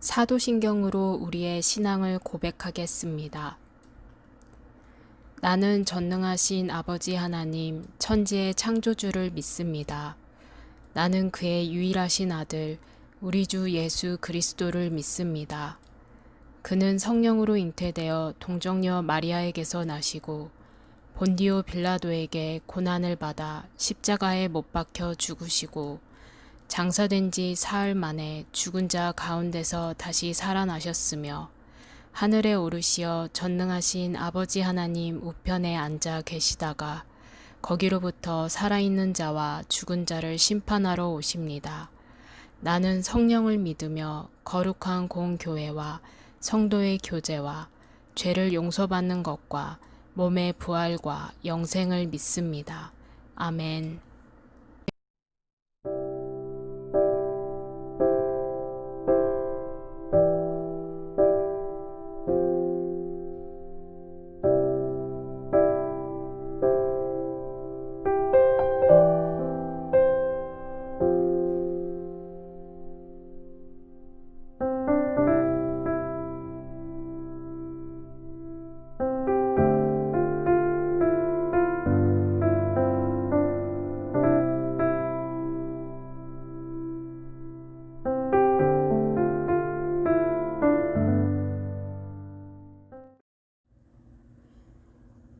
사도신경으로 우리의 신앙을 고백하겠습니다. 나는 전능하신 아버지 하나님, 천지의 창조주를 믿습니다. 나는 그의 유일하신 아들, 우리 주 예수 그리스도를 믿습니다. 그는 성령으로 잉태되어 동정녀 마리아에게서 나시고 본디오 빌라도에게 고난을 받아 십자가에 못 박혀 죽으시고 장사된 지 사흘 만에 죽은 자 가운데서 다시 살아나셨으며 하늘에 오르시어 전능하신 아버지 하나님 우편에 앉아 계시다가 거기로부터 살아있는 자와 죽은 자를 심판하러 오십니다. 나는 성령을 믿으며 거룩한 공교회와 성도의 교제와 죄를 용서받는 것과 몸의 부활과 영생을 믿습니다. 아멘.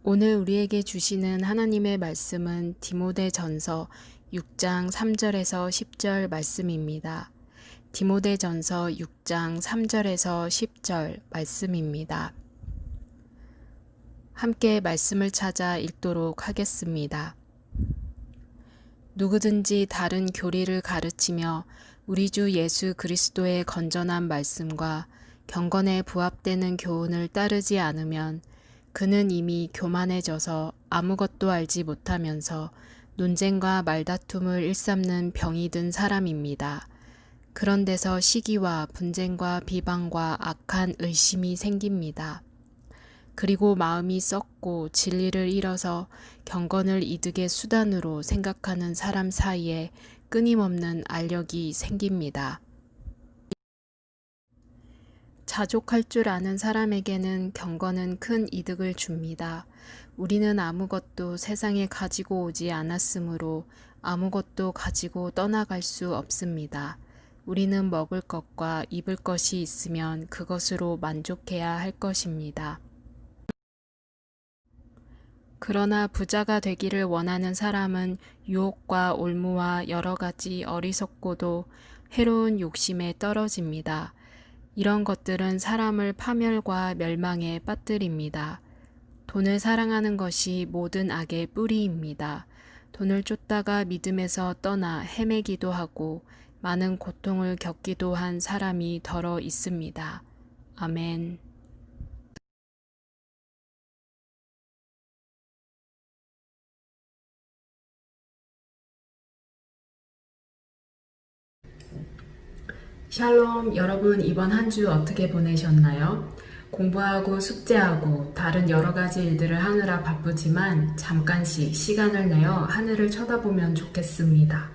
오늘 우리에게 주시는 하나님의 말씀은 디모데전서 6장 3절에서 10절 말씀입니다. 디모데전서 6장 3절에서 10절 말씀입니다. 함께 말씀을 찾아 읽도록 하겠습니다. 누구든지 다른 교리를 가르치며 우리 주 예수 그리스도의 건전한 말씀과 경건에 부합되는 교훈을 따르지 않으면 그는 이미 교만해져서 아무것도 알지 못하면서 논쟁과 말다툼을 일삼는 병이 든 사람입니다. 그런 데서 시기와 분쟁과 비방과 악한 의심이 생깁니다. 그리고 마음이 썩고 진리를 잃어서 경건을 이득의 수단으로 생각하는 사람 사이에 끊임없는 알력이 생깁니다. 자족할 줄 아는 사람에게는 경건은 큰 이득을 줍니다. 우리는 아무것도 세상에 가지고 오지 않았으므로 아무것도 가지고 떠나갈 수 없습니다. 우리는 먹을 것과 입을 것이 있으면 그것으로 만족해야 할 것입니다. 그러나 부자가 되기를 원하는 사람은 유혹과 올무와 여러 가지 어리석고도 해로운 욕심에 떨어집니다. 이런 것들은 사람을 파멸과 멸망에 빠뜨립니다. 돈을 사랑하는 것이 모든 악의 뿌리입니다. 돈을 쫓다가 믿음에서 떠나 헤매기도 하고 많은 고통을 겪기도 한 사람이 더러 있습니다. 아멘. 샬롬, 여러분 이번 한 주 어떻게 보내셨나요? 공부하고 숙제하고 다른 여러 가지 일들을 하느라 바쁘지만 잠깐씩 시간을 내어 하늘을 쳐다보면 좋겠습니다.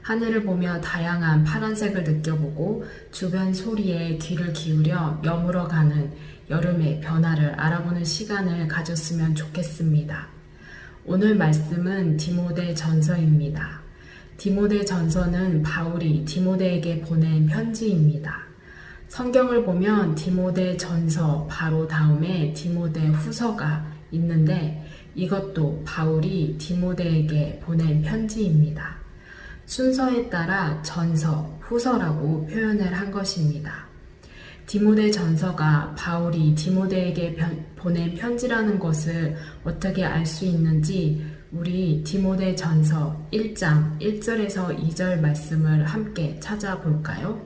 하늘을 보며 다양한 파란색을 느껴보고 주변 소리에 귀를 기울여 여물어가는 여름의 변화를 알아보는 시간을 가졌으면 좋겠습니다. 오늘 말씀은 디모데 전서입니다. 디모데 전서는 바울이 디모데에게 보낸 편지입니다. 성경을 보면 디모데 전서 바로 다음에 디모데 후서가 있는데 이것도 바울이 디모데에게 보낸 편지입니다. 순서에 따라 전서, 후서라고 표현을 한 것입니다. 디모데 전서가 바울이 디모데에게 보낸 편지라는 것을 어떻게 알 수 있는지 우리 디모데 전서 1장 1절에서 2절 말씀을 함께 찾아볼까요?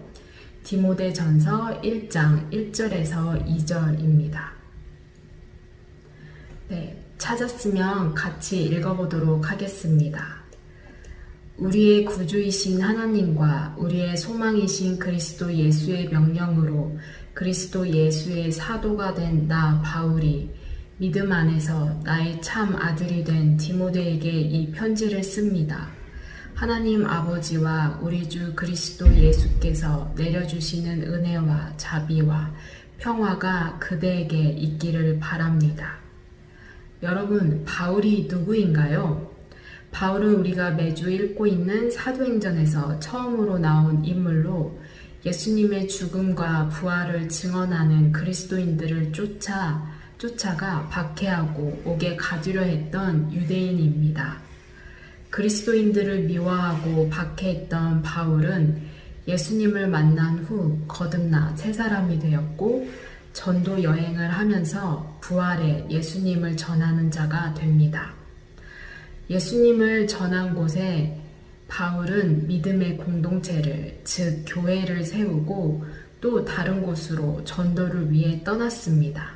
디모데 전서 1장 1절에서 2절입니다. 네, 찾았으면 같이 읽어보도록 하겠습니다. 우리의 구주이신 하나님과 우리의 소망이신 그리스도 예수의 명령으로 그리스도 예수의 사도가 된 나 바울이 믿음 안에서 나의 참 아들이 된 디모데에게 이 편지를 씁니다. 하나님 아버지와 우리 주 그리스도 예수께서 내려주시는 은혜와 자비와 평화가 그대에게 있기를 바랍니다. 여러분, 바울이 누구인가요? 바울은 우리가 매주 읽고 있는 사도행전에서 처음으로 나온 인물로 예수님의 죽음과 부활을 증언하는 그리스도인들을 쫓아가 박해하고 옥에 가두려 했던 유대인입니다. 그리스도인들을 미워하고 박해했던 바울은 예수님을 만난 후 거듭나 새 사람이 되었고 전도 여행을 하면서 부활의 예수님을 전하는 자가 됩니다. 예수님을 전한 곳에 바울은 믿음의 공동체를, 즉 교회를 세우고 또 다른 곳으로 전도를 위해 떠났습니다.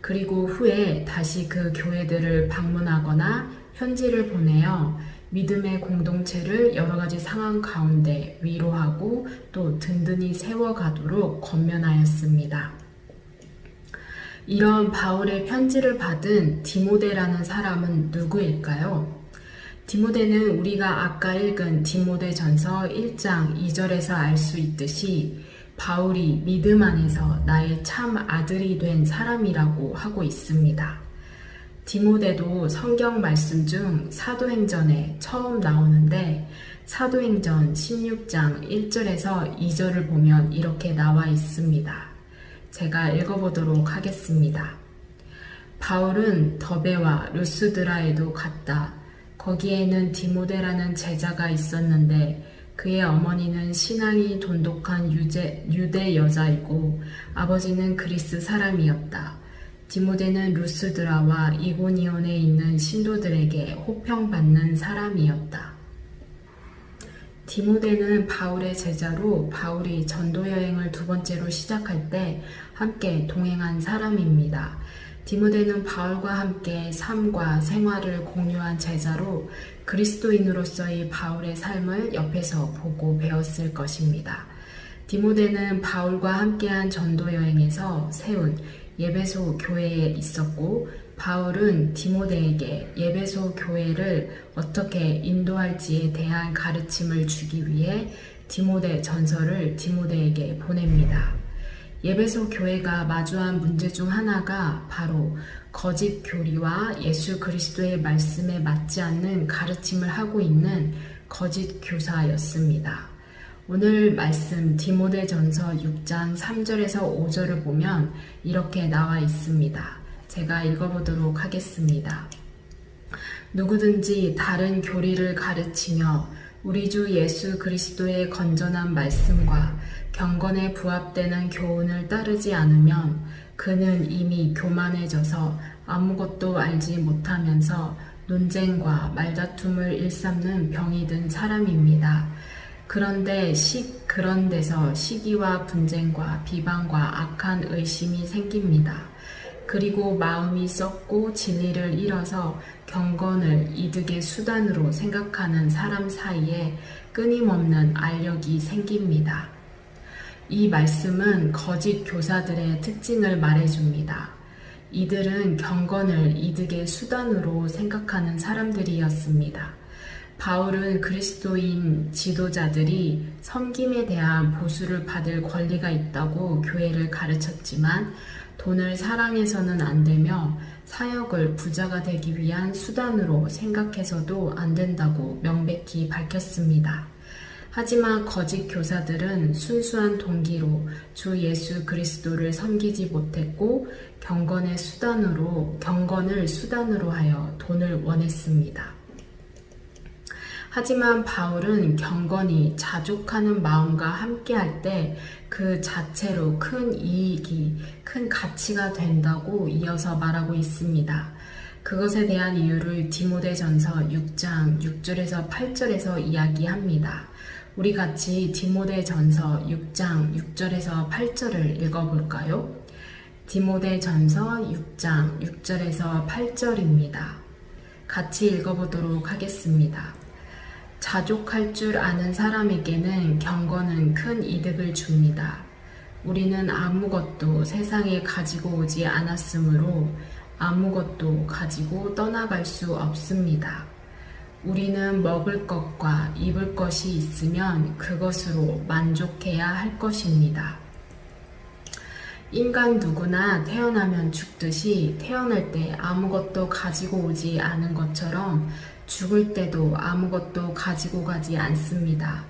그리고 후에 다시 그 교회들을 방문하거나 편지를 보내어 믿음의 공동체를 여러 가지 상황 가운데 위로하고 또 든든히 세워가도록 권면하였습니다. 이런 바울의 편지를 받은 디모데라는 사람은 누구일까요? 디모데는 우리가 아까 읽은 디모데전서 1장 2절에서 알 수 있듯이 바울이 믿음 안에서 나의 참 아들이 된 사람이라고 하고 있습니다. 디모데도 성경 말씀 중 사도행전에 처음 나오는데 사도행전 16장 1절에서 2절을 보면 이렇게 나와 있습니다. 제가 읽어보도록 하겠습니다. 바울은 더베와 루스드라에도 갔다. 거기에는 디모데라는 제자가 있었는데 그의 어머니는 신앙이 돈독한 유대 여자이고 아버지는 그리스 사람이었다. 디모데는 루스드라와 이고니온에 있는 신도들에게 호평받는 사람이었다. 디모데는 바울의 제자로 바울이 전도 여행을 두 번째로 시작할 때 함께 동행한 사람입니다. 디모데는 바울과 함께 삶과 생활을 공유한 제자로 그리스도인으로서의 바울의 삶을 옆에서 보고 배웠을 것입니다. 디모데는 바울과 함께한 전도 여행에서 세운 예배소 교회에 있었고 바울은 디모데에게 예배소 교회를 어떻게 인도할지에 대한 가르침을 주기 위해 디모데 전서를 디모데에게 보냅니다. 예배소 교회가 마주한 문제 중 하나가 바로 거짓 교리와 예수 그리스도의 말씀에 맞지 않는 가르침을 하고 있는 거짓 교사였습니다. 오늘 말씀 디모데전서 6장 3절에서 5절을 보면 이렇게 나와 있습니다. 제가 읽어보도록 하겠습니다. 누구든지 다른 교리를 가르치며 우리 주 예수 그리스도의 건전한 말씀과 경건에 부합되는 교훈을 따르지 않으면 그는 이미 교만해져서 아무것도 알지 못하면서 논쟁과 말다툼을 일삼는 병이 든 사람입니다. 그런 데서 시기와 분쟁과 비방과 악한 의심이 생깁니다. 그리고 마음이 썩고 진리를 잃어서 경건을 이득의 수단으로 생각하는 사람 사이에 끊임없는 알력이 생깁니다. 이 말씀은 거짓 교사들의 특징을 말해줍니다. 이들은 경건을 이득의 수단으로 생각하는 사람들이었습니다. 바울은 그리스도인 지도자들이 섬김에 대한 보수를 받을 권리가 있다고 교회를 가르쳤지만 돈을 사랑해서는 안 되며 사역을 부자가 되기 위한 수단으로 생각해서도 안 된다고 명백히 밝혔습니다. 하지만 거짓 교사들은 순수한 동기로 주 예수 그리스도를 섬기지 못했고 경건을 수단으로 하여 돈을 원했습니다. 하지만 바울은 경건이 자족하는 마음과 함께할 때 그 자체로 큰 이익이, 큰 가치가 된다고 이어서 말하고 있습니다. 그것에 대한 이유를 디모데전서 6장 6절에서 8절에서 이야기합니다. 우리 같이 디모데전서 6장 6절에서 8절을 읽어볼까요? 디모데전서 6장 6절에서 8절입니다. 같이 읽어보도록 하겠습니다. 자족할 줄 아는 사람에게는 경건은 큰 이득을 줍니다. 우리는 아무것도 세상에 가지고 오지 않았으므로 아무것도 가지고 떠나갈 수 없습니다. 우리는 먹을 것과 입을 것이 있으면 그것으로 만족해야 할 것입니다. 인간 누구나 태어나면 죽듯이 태어날 때 아무것도 가지고 오지 않은 것처럼 죽을 때도 아무것도 가지고 가지 않습니다.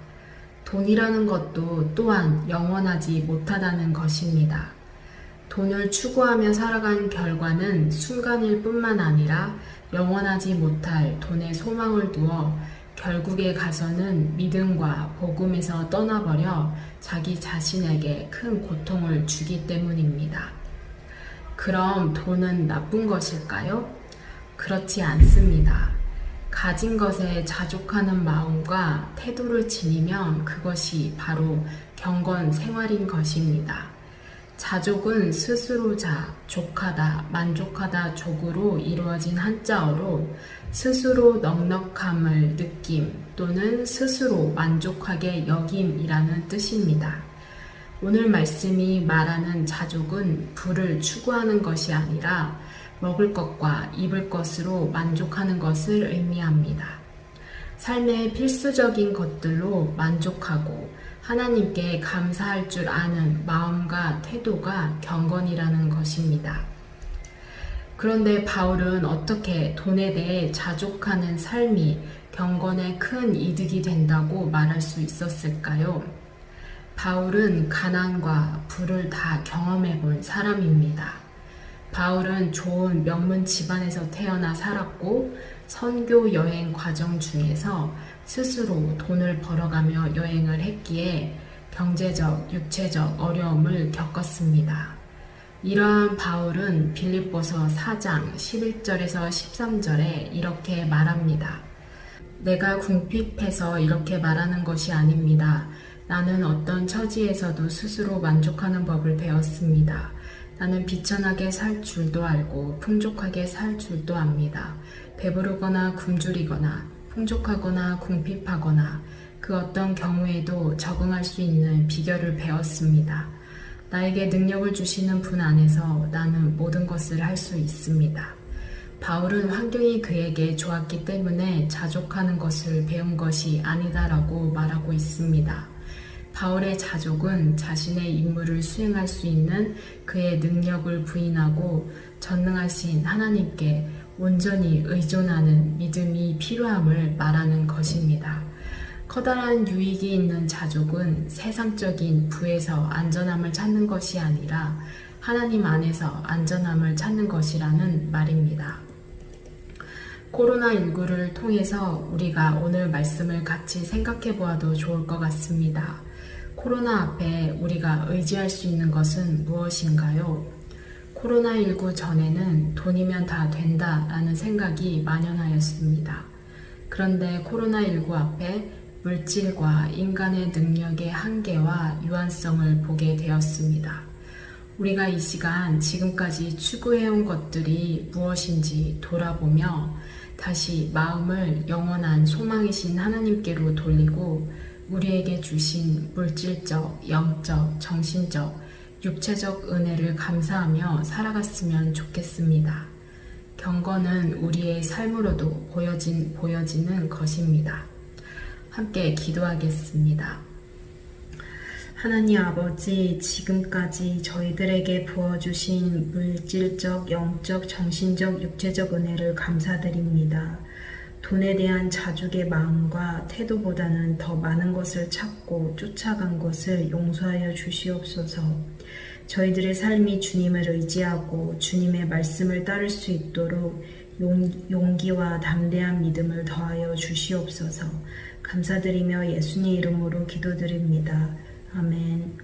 돈이라는 것도 또한 영원하지 못하다는 것입니다. 돈을 추구하며 살아간 결과는 순간일 뿐만 아니라 영원하지 못할 돈에 소망을 두어 결국에 가서는 믿음과 복음에서 떠나버려 자기 자신에게 큰 고통을 주기 때문입니다. 그럼 돈은 나쁜 것일까요? 그렇지 않습니다. 가진 것에 자족하는 마음과 태도를 지니면 그것이 바로 경건 생활인 것입니다. 자족은 스스로 자, 족하다, 만족하다 족으로 이루어진 한자어로 스스로 넉넉함을 느낌 또는 스스로 만족하게 여김이라는 뜻입니다. 오늘 말씀이 말하는 자족은 부를 추구하는 것이 아니라 먹을 것과 입을 것으로 만족하는 것을 의미합니다. 삶의 필수적인 것들로 만족하고 하나님께 감사할 줄 아는 마음과 태도가 경건이라는 것입니다. 그런데 바울은 어떻게 돈에 대해 자족하는 삶이 경건에 큰 이득이 된다고 말할 수 있었을까요? 바울은 가난과 부를 다 경험해 본 사람입니다. 바울은 좋은 명문 집안에서 태어나 살았고 선교 여행 과정 중에서 스스로 돈을 벌어가며 여행을 했기에 경제적, 육체적 어려움을 겪었습니다. 이러한 바울은 빌립보서 4장 11절에서 13절에 이렇게 말합니다. 내가 궁핍해서 이렇게 말하는 것이 아닙니다. 나는 어떤 처지에서도 스스로 만족하는 법을 배웠습니다. 나는 비천하게 살 줄도 알고 풍족하게 살 줄도 압니다. 배부르거나 굶주리거나 풍족하거나 궁핍하거나 그 어떤 경우에도 적응할 수 있는 비결을 배웠습니다. 나에게 능력을 주시는 분 안에서 나는 모든 것을 할 수 있습니다. 바울은 환경이 그에게 좋았기 때문에 자족하는 것을 배운 것이 아니다라고 말하고 있습니다. 바울의 자족은 자신의 임무를 수행할 수 있는 그의 능력을 부인하고 전능하신 하나님께 온전히 의존하는 믿음이 필요함을 말하는 것입니다. 커다란 유익이 있는 자족은 세상적인 부에서 안전함을 찾는 것이 아니라 하나님 안에서 안전함을 찾는 것이라는 말입니다. 코로나19를 통해서 우리가 오늘 말씀을 같이 생각해 보아도 좋을 것 같습니다. 코로나 앞에 우리가 의지할 수 있는 것은 무엇인가요? 코로나19 전에는 돈이면 다 된다라는 생각이 만연하였습니다. 그런데 코로나19 앞에 물질과 인간의 능력의 한계와 유한성을 보게 되었습니다. 우리가 이 시간 지금까지 추구해온 것들이 무엇인지 돌아보며 다시 마음을 영원한 소망이신 하나님께로 돌리고 우리에게 주신 물질적, 영적, 정신적, 육체적 은혜를 감사하며 살아갔으면 좋겠습니다. 경건은 우리의 삶으로도 보여지는 것입니다. 함께 기도하겠습니다. 하나님 아버지, 지금까지 저희들에게 부어주신 물질적, 영적, 정신적, 육체적 은혜를 감사드립니다. 돈에 대한 자족의 마음과 태도보다는 더 많은 것을 찾고 쫓아간 것을 용서하여 주시옵소서. 저희들의 삶이 주님을 의지하고 주님의 말씀을 따를 수 있도록 용기와 담대한 믿음을 더하여 주시옵소서. 감사드리며 예수님 이름으로 기도드립니다. 아멘.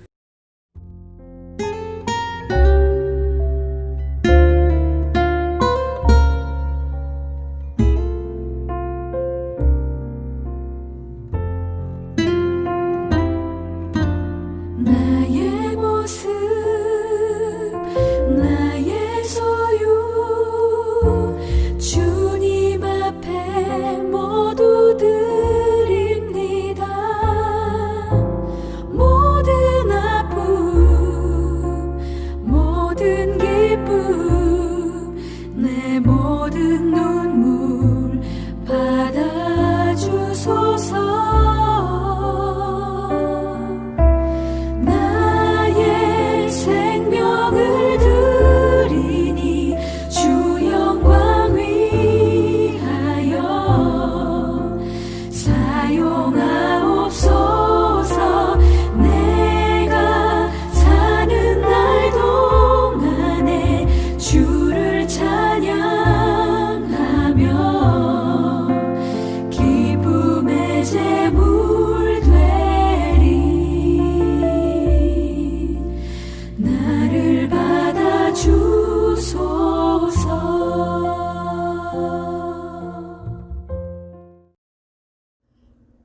나의 모습, 나의 소유, 주님 앞에 모두 드립니다. 모든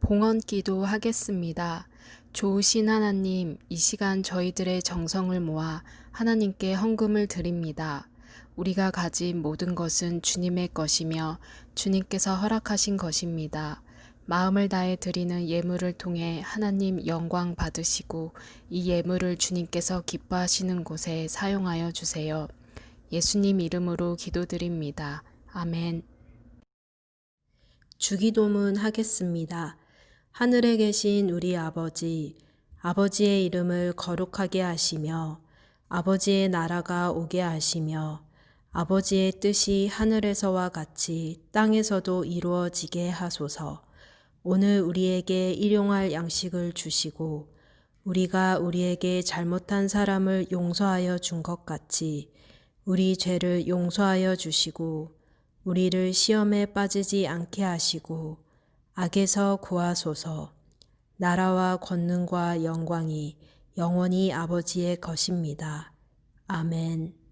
봉헌 기도 하겠습니다. 좋으신 하나님, 이 시간 저희들의 정성을 모아 하나님께 헌금을 드립니다. 우리가 가진 모든 것은 주님의 것이며 주님께서 허락하신 것입니다. 마음을 다해 드리는 예물을 통해 하나님 영광 받으시고 이 예물을 주님께서 기뻐하시는 곳에 사용하여 주세요. 예수님 이름으로 기도드립니다. 아멘. 주기도문 하겠습니다. 하늘에 계신 우리 아버지, 아버지의 이름을 거룩하게 하시며 아버지의 나라가 오게 하시며 아버지의 뜻이 하늘에서와 같이 땅에서도 이루어지게 하소서. 오늘 우리에게 일용할 양식을 주시고 우리가 우리에게 잘못한 사람을 용서하여 준 것 같이 우리 죄를 용서하여 주시고 우리를 시험에 빠지지 않게 하시고 악에서 구하소서. 나라와 권능과 영광이 영원히 아버지의 것입니다. 아멘.